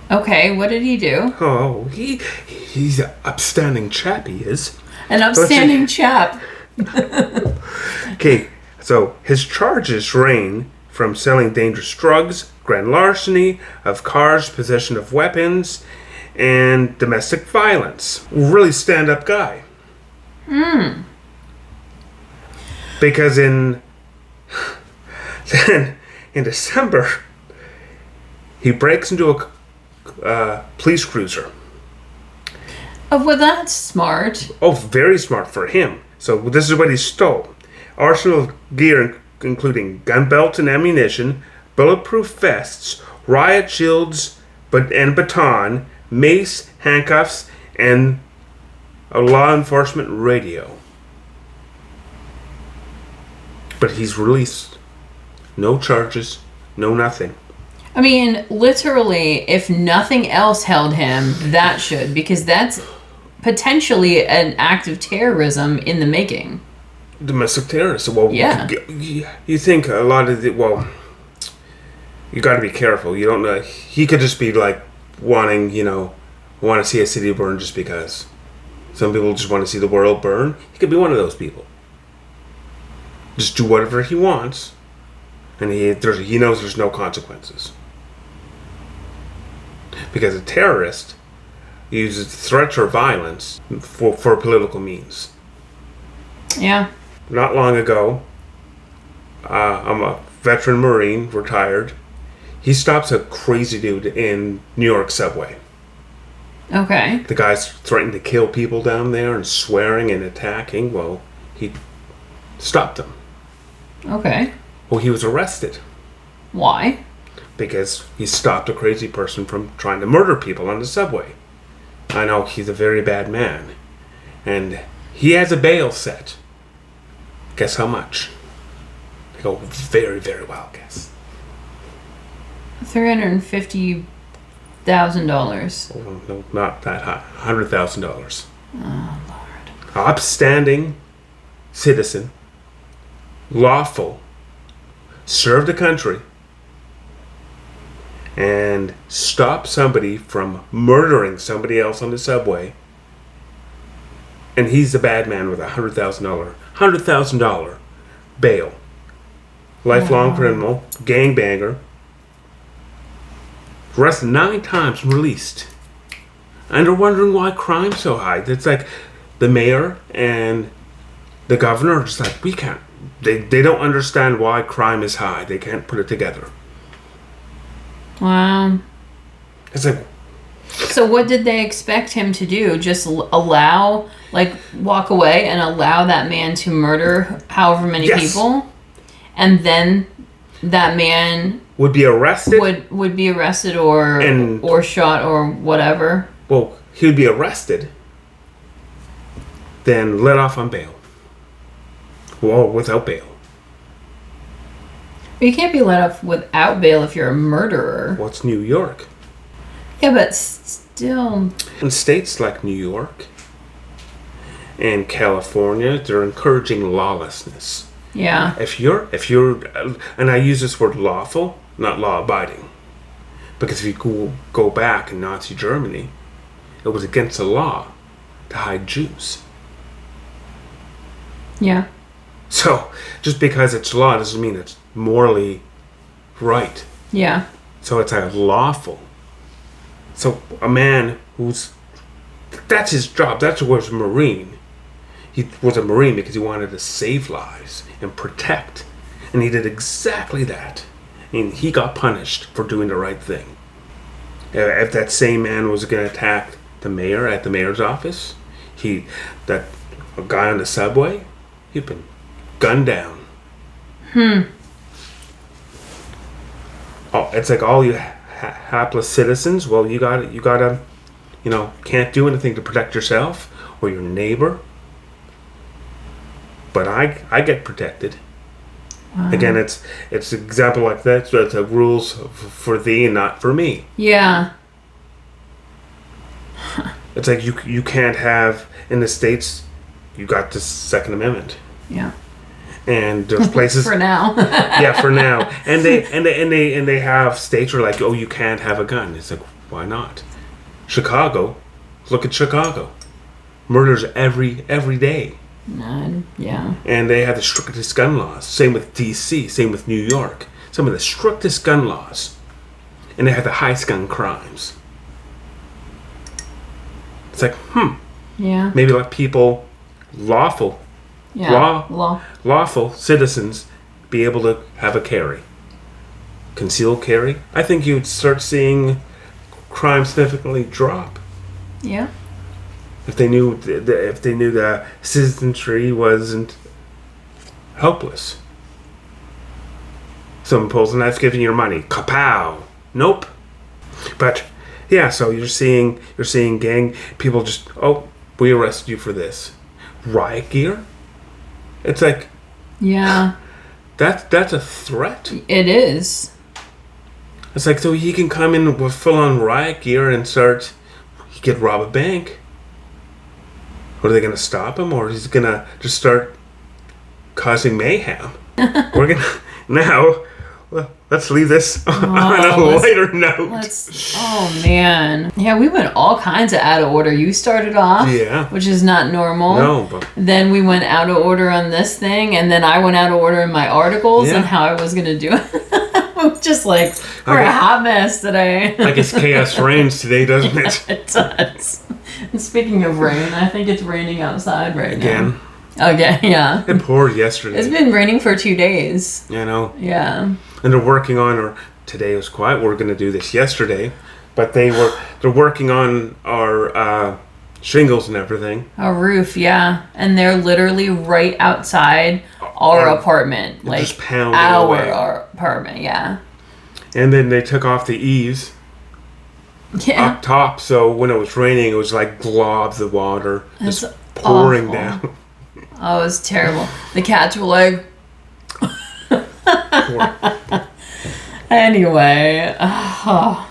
A: Okay, what did he do?
B: Oh, he's an upstanding chap, he is.
A: An upstanding chap.
B: Okay, so his charges range from selling dangerous drugs, grand larceny of cars, possession of weapons, and domestic violence. Really stand-up guy. Because in December, he breaks into a police cruiser.
A: Oh, well, that's smart.
B: Oh, very smart for him. So this is what he stole. Arsenal of gear including gun belts and ammunition, bulletproof vests, riot shields and baton, mace, handcuffs, and a law enforcement radio. But he's released. No charges, no nothing.
A: I mean, literally, if nothing else held him, that should, because that's potentially an act of terrorism in the making.
B: Domestic terrorist. Well,
A: yeah.
B: You think a lot of you got to be careful. You don't know. He could just be like wanting, want to see a city burn just because. Some people just want to see the world burn. He could be one of those people. Just do whatever he wants, and he knows there's no consequences. Because a terrorist uses threats or violence for political means.
A: Yeah.
B: Not long ago, I'm a veteran Marine, retired. He stops a crazy dude in New York subway.
A: Okay.
B: The guy's threatening to kill people down there and swearing and attacking. Well, he stopped him.
A: Okay.
B: Well, he was arrested.
A: Why?
B: Because he stopped a crazy person from trying to murder people on the subway. I know he's a very bad man. And he has a bail set. Guess how much? I go, very, very wild guess.
A: $350,000.
B: Oh, no, not that high. $100,000.
A: Oh, Lord.
B: Upstanding citizen, lawful, served the country, and stop somebody from murdering somebody else on the subway, and he's the bad man with $100,000 bail. Lifelong criminal, gangbanger, arrested 9 times and released. And they're wondering why crime's so high. It's like the mayor and the governor are just like, we can't. They don't understand why crime is high. They can't put it together.
A: Wow.
B: It's like...
A: So what did they expect him to do? Just walk away and allow that man to murder however many people? And then that man...
B: would be arrested?
A: Would be arrested or shot or whatever?
B: Well, he would be arrested, then let off on bail. Well, without bail.
A: You can't be let off without bail if you're a murderer.
B: Well, it's New York.
A: Yeah, but still...
B: In states like New York and California, they're encouraging lawlessness.
A: Yeah.
B: If you're, and I use this word lawful, not law-abiding, because if you go back in Nazi Germany, it was against the law to hide Jews.
A: Yeah.
B: So, just because it's law doesn't mean it's morally right.
A: Yeah.
B: So it's lawful. So a man that's his job. That's what was a Marine. He was a Marine because he wanted to save lives and protect. And he did exactly that. And he got punished for doing the right thing. If that same man was going to attack the mayor at the mayor's office, a guy on the subway, he'd been gunned down. Oh, it's like all you hapless citizens. Well, you gotta, can't do anything to protect yourself or your neighbor. But I get protected. Wow. Again, it's an example like that. So it's rules for thee and not for me.
A: Yeah.
B: It's like you can't have in the States. You got the Second Amendment.
A: Yeah.
B: And there's places
A: for now.
B: Yeah, for now. And they have states where like, oh, you can't have a gun. It's like, why not? Chicago, look at Chicago. Murders every day.
A: None. Yeah.
B: And they have the strictest gun laws. Same with DC, same with New York. Some of the strictest gun laws. And they have the highest gun crimes. It's like,
A: Yeah.
B: maybe let people lawful lawful citizens be able to have a carry. Concealed carry, I think you'd start seeing crime significantly drop.
A: Yeah.
B: If they knew the citizenry wasn't helpless. Someone pulls a knife, giving you your money. Kapow! Nope. But yeah, so you're seeing gang people just, oh, we arrested you for this. Riot gear? It's like,
A: yeah,
B: that's a threat.
A: it is.
B: It's like, so he can come in with full-on riot gear and he could rob a bank. Are they going to stop him, or he's going to just start causing mayhem? We're going to now. Well, let's leave this on a lighter note.
A: Oh man, yeah, we went all kinds of out of order. You started off, which is not normal.
B: No, but
A: then we went out of order on this thing, and then I went out of order in my articles and how I was going to do it. Just like we're a hot mess today.
B: I guess chaos reigns today, doesn't it?
A: It does. And speaking of rain, I think it's raining outside right now.
B: Again,
A: yeah.
B: It poured yesterday.
A: It's been raining for 2 days.
B: You know.
A: Yeah.
B: And they're working on, or today was quiet. We were going to do this yesterday, but they're working on our shingles and everything.
A: Our roof, yeah, and they're literally right outside our apartment, like
B: just pounding away.
A: Our apartment, yeah.
B: And then they took off the eaves.
A: Yeah.
B: Up top, so when it was raining, it was like globs of water just pouring down.
A: Oh, it was terrible. The cats were like. Anyway, yeah,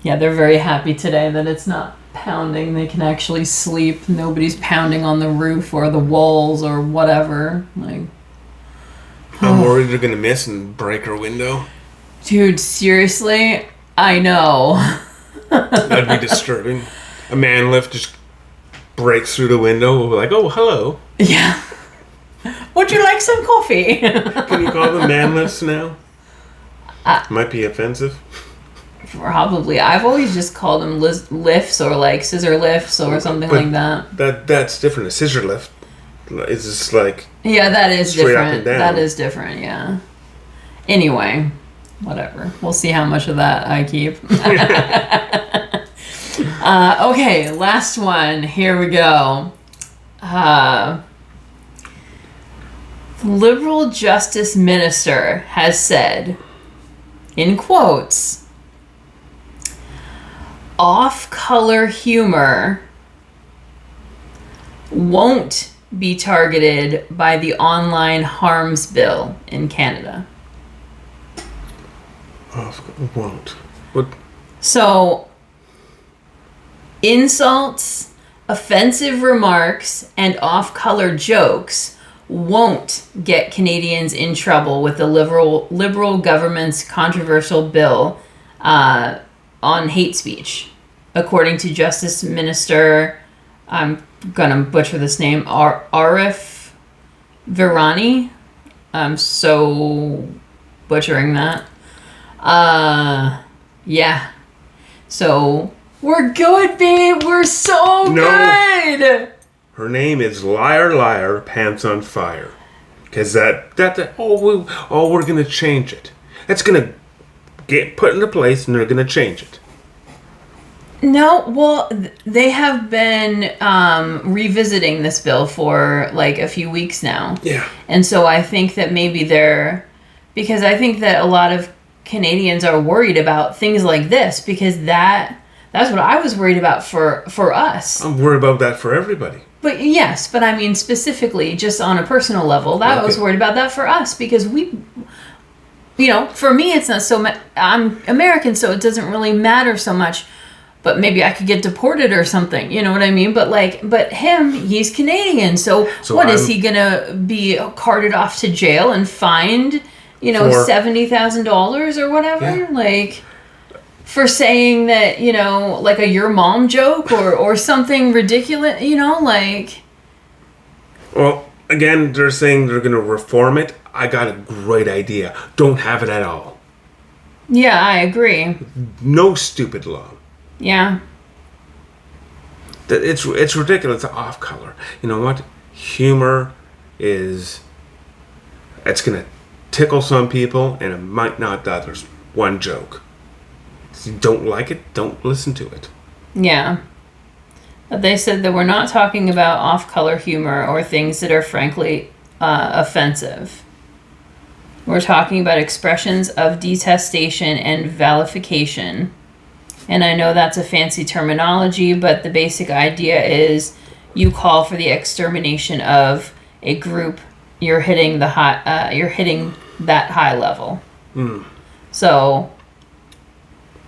A: they're very happy today that it's not pounding. They can actually sleep. Nobody's pounding on the roof or the walls or whatever. Like,
B: I'm worried they're gonna miss and break our window.
A: Dude, seriously, I know.
B: That'd be disturbing. A man lift just breaks through the window. We're like, oh, hello.
A: Yeah. Would you like some coffee?
B: Can you call them man lifts now? Might be offensive.
A: Probably. I've always just called them lifts or like scissor lifts or something like that.
B: That's different. A scissor lift is just like...
A: Yeah, that is different.
B: Up and down.
A: That is different, yeah. Anyway, whatever. We'll see how much of that I keep. Okay, last one. Here we go. Liberal Justice Minister has said, in quotes, off-color humor won't be targeted by the online harms bill in Canada.
B: Won't. What?
A: So, insults, offensive remarks, and off-color jokes won't get Canadians in trouble with the liberal government's controversial bill on hate speech, according to Justice Minister, I'm gonna butcher this name, Arif Virani. I'm so butchering that. Yeah. So we're good, babe. We're so good.
B: Her name is Liar Liar Pants on Fire. Because we're going to change it. That's going to get put into place and they're going to change it.
A: No, well, they have been revisiting this bill for like a few weeks now.
B: Yeah.
A: And so I think that maybe because I think that a lot of Canadians are worried about things like this because that's what I was worried about for us.
B: I'm worried about that for everybody.
A: But yes, but I mean specifically just on a personal level, I was worried about that for us because we, for me it's not so I'm American, so it doesn't really matter so much, but maybe I could get deported or something, you know what I mean? But him, he's Canadian, so what is he gonna be carted off to jail and fined, $70,000 or whatever?
B: Yeah.
A: For saying that, like a your mom joke or something ridiculous,
B: Well, again, they're saying they're going to reform it. I got a great idea. Don't have it at all.
A: Yeah, I agree.
B: No stupid law.
A: Yeah.
B: It's ridiculous. It's off color. You know what? Humor is. It's gonna tickle some people, and it might not the others. One joke. If you don't like it, don't listen to it.
A: Yeah. But they said that we're not talking about off-color humor or things that are frankly offensive. We're talking about expressions of detestation and vilification. And I know that's a fancy terminology, but the basic idea is you call for the extermination of a group. You're hitting the high. You're hitting that high level. So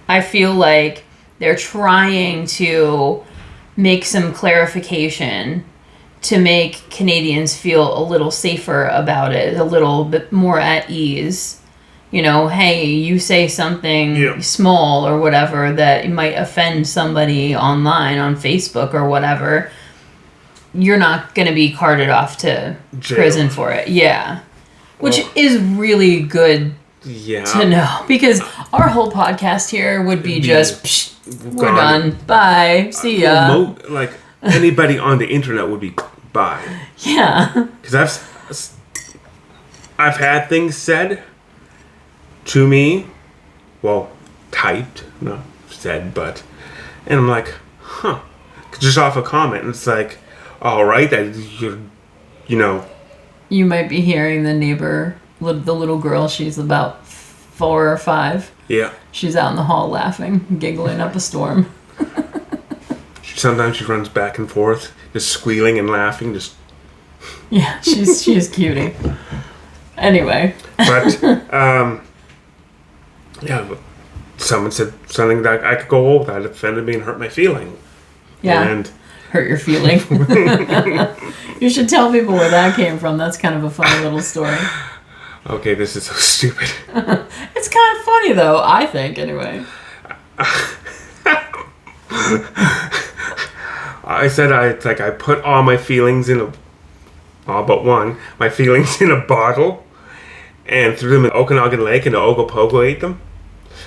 A: I feel like they're trying to make some clarification to make Canadians feel a little safer about it, a little bit more at ease. You know, hey, you say something small or whatever that might offend somebody online on Facebook or whatever, you're not going to be carted off to prison for it. Yeah. Which is really good to know, because our whole podcast here would be just, psh, we're done. Bye. See ya.
B: Like, anybody on the internet would be bye.
A: Yeah.
B: Because I've had things said to me, well, typed, not said, but, and I'm like, huh, just off a comment, and it's like, all right, that you know,
A: you might be hearing the neighbor, the little girl. She's about 4 or 5.
B: Yeah,
A: she's out in the hall laughing, giggling up a storm.
B: Sometimes she runs back and forth, just squealing and laughing, just.
A: Yeah, she's cutie. Anyway,
B: but yeah, someone said something that I could go, oh, that offended me and hurt my feeling.
A: Yeah, and hurt your feeling. You should tell people where that came from. That's kind of a funny little story.
B: Okay, this is so stupid.
A: It's kind of funny though, I think. Anyway.
B: I said I put all my feelings in all but one, my feelings in a bottle, and threw them in Okanagan Lake, and the Ogopogo ate them.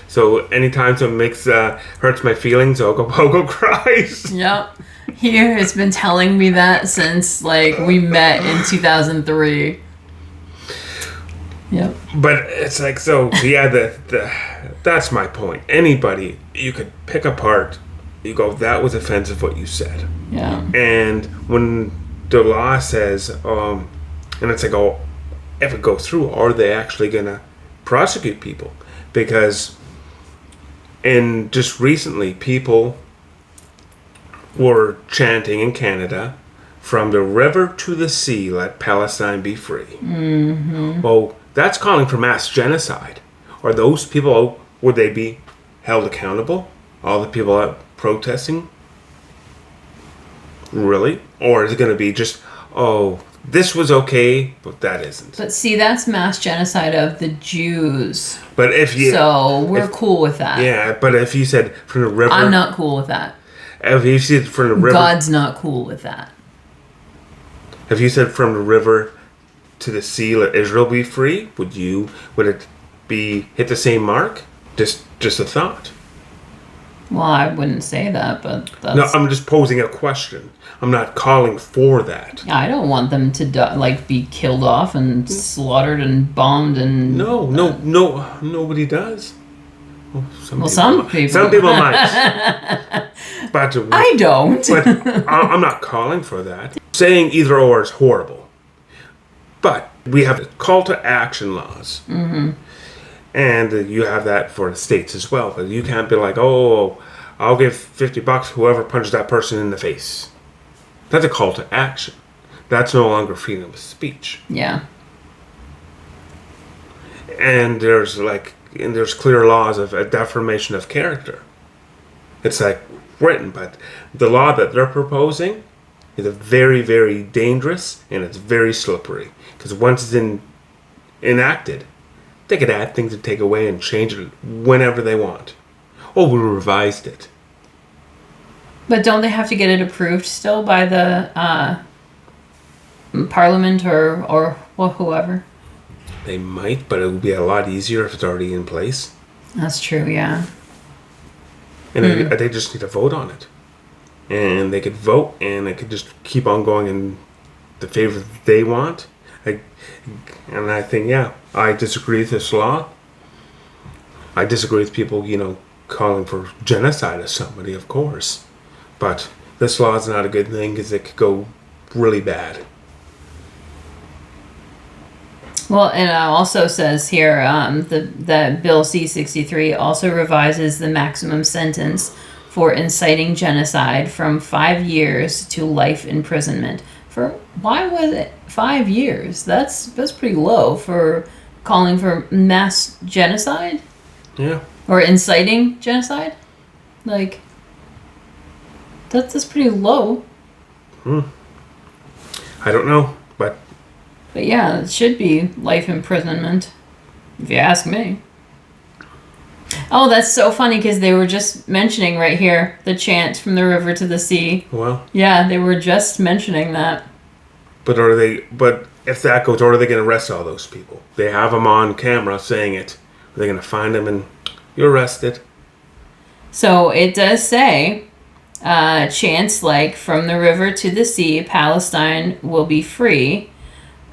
B: So anytime someone hurts my feelings, Ogopogo cries.
A: Yep. Here, it's been telling me that since we met in 2003. Yep.
B: But it's like, so yeah, that's my point. Anybody you could pick apart, you go, that was offensive what you said.
A: Yeah.
B: And when the law says, and it's like, oh, if it goes through, are they actually gonna prosecute people? Because just recently, people were chanting in Canada, from the river to the sea, let Palestine be free.
A: Mm-hmm.
B: Well, that's calling for mass genocide. Are those people, would they be held accountable? All the people out protesting? Really? Or is it going to be just, oh, this was okay, but that isn't?
A: But see, that's mass genocide of the Jews.
B: But
A: so we're cool with that.
B: Yeah, but if you said from the river...
A: I'm not cool with that.
B: If you said from the river...
A: God's not cool with that.
B: If you said from the river to the sea, let Israel be free, would it be hit the same mark? Just a thought.
A: Well, I wouldn't say that, but that's...
B: No, I'm just posing a question. I'm not calling for that.
A: I don't want them to be killed off and slaughtered and bombed and...
B: No, nobody does. Well,
A: some people.
B: Some people might. But
A: I don't.
B: But I'm not calling for that. Saying either or is horrible. But we have call to action laws.
A: Mm-hmm.
B: And you have that for the states as well. But you can't be like, oh, I'll give $50 whoever punches that person in the face. That's a call to action. That's no longer freedom of speech.
A: Yeah.
B: And there's clear laws of a defamation of character. It's written, but the law that they're proposing is a very, very dangerous, and it's very slippery. Because once it's enacted, they could add things and take away and change it whenever they want. Oh, we revised it.
A: But don't they have to get it approved still by the Parliament or whoever?
B: They might, but it would be a lot easier if it's already in place.
A: That's true, yeah.
B: And they just need to vote on it. and they could vote, and they could just keep on going in the favor that they want. And I think, yeah, I disagree with this law. I disagree with people, calling for genocide of somebody, of course. But this law is not a good thing because it could go really bad.
A: Well, and it also says here that Bill C-63 also revises the maximum sentence for inciting genocide from 5 years to life imprisonment. Why was it 5 years? That's pretty low for calling for mass genocide.
B: Yeah.
A: Or inciting genocide. Like, that's pretty low.
B: I don't know, but
A: yeah, it should be life imprisonment, if you ask me. Oh, that's so funny because they were just mentioning right here the chant from the river to the sea.
B: Well.
A: Yeah, they were just mentioning that.
B: But if that goes, or are they going to arrest all those people? They have them on camera saying it. Are they going to find them and you're arrested?
A: So it does say, chants like "From the river to the sea, Palestine will be free,"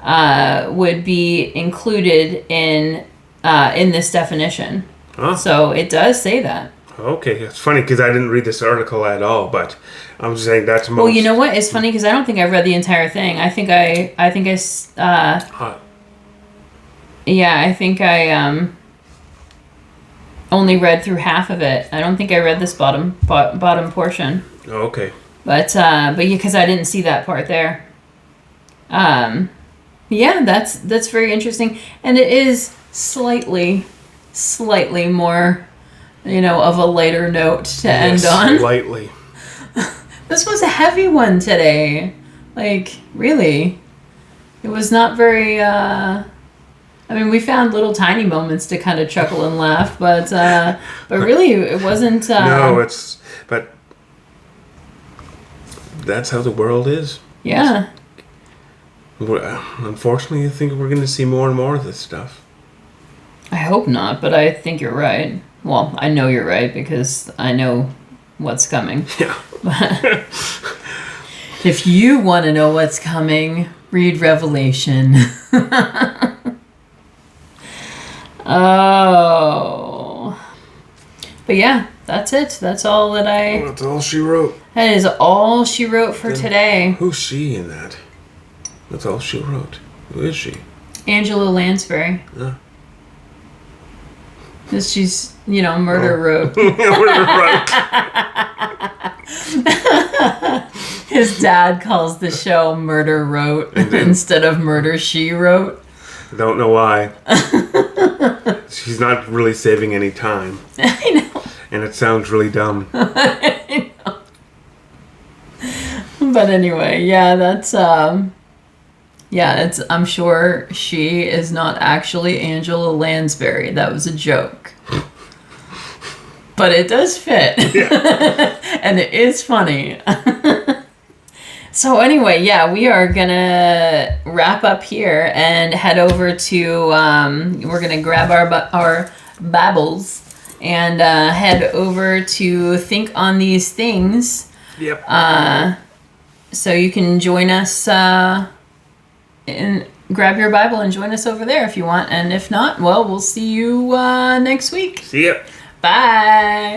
A: would be included in this definition.
B: Huh?
A: So it does say that.
B: Okay, it's funny because I didn't read this article at all, but I'm just saying that's most.
A: Well, you know what? It's funny because I don't think I read the entire thing. I think I only read through half of it. I don't think I read this bottom portion.
B: Oh, okay.
A: But yeah, because I didn't see that part there. Yeah, that's very interesting, and it is slightly more, of a lighter note to end on.
B: Slightly.
A: This was a heavy one today. Like, really, it was not very. We found little tiny moments to kind of chuckle and laugh, but really, it wasn't.
B: No, but that's how the world is.
A: Yeah.
B: Unfortunately, I think we're going to see more and more of this stuff.
A: I hope not, but I think you're right. Well, I know you're right because I know what's coming.
B: Yeah.
A: If you want to know what's coming, read Revelation. Oh. But yeah, that's it. That's all that
B: That's all she wrote.
A: That is all she wrote for today.
B: Who's she in that? That's all she wrote. Who is she?
A: Angela Lansbury.
B: Yeah.
A: She's, murder wrote.
B: Murder wrote.
A: His dad calls the show Murder Wrote instead of Murder She Wrote.
B: Don't know why. She's not really saving any time.
A: I know.
B: And it sounds really dumb.
A: I know. But anyway, yeah, that's I'm sure she is not actually Angela Lansbury. That was a joke. But it does fit. Yeah. And it is funny. So anyway, yeah, we are going to wrap up here and head over to, we're going to grab our Babbles and head over to Think on These Things.
B: Yep.
A: So you can join us and grab your Bible and join us over there if you want. And if not, well, we'll see you next week.
B: See ya.
A: Bye.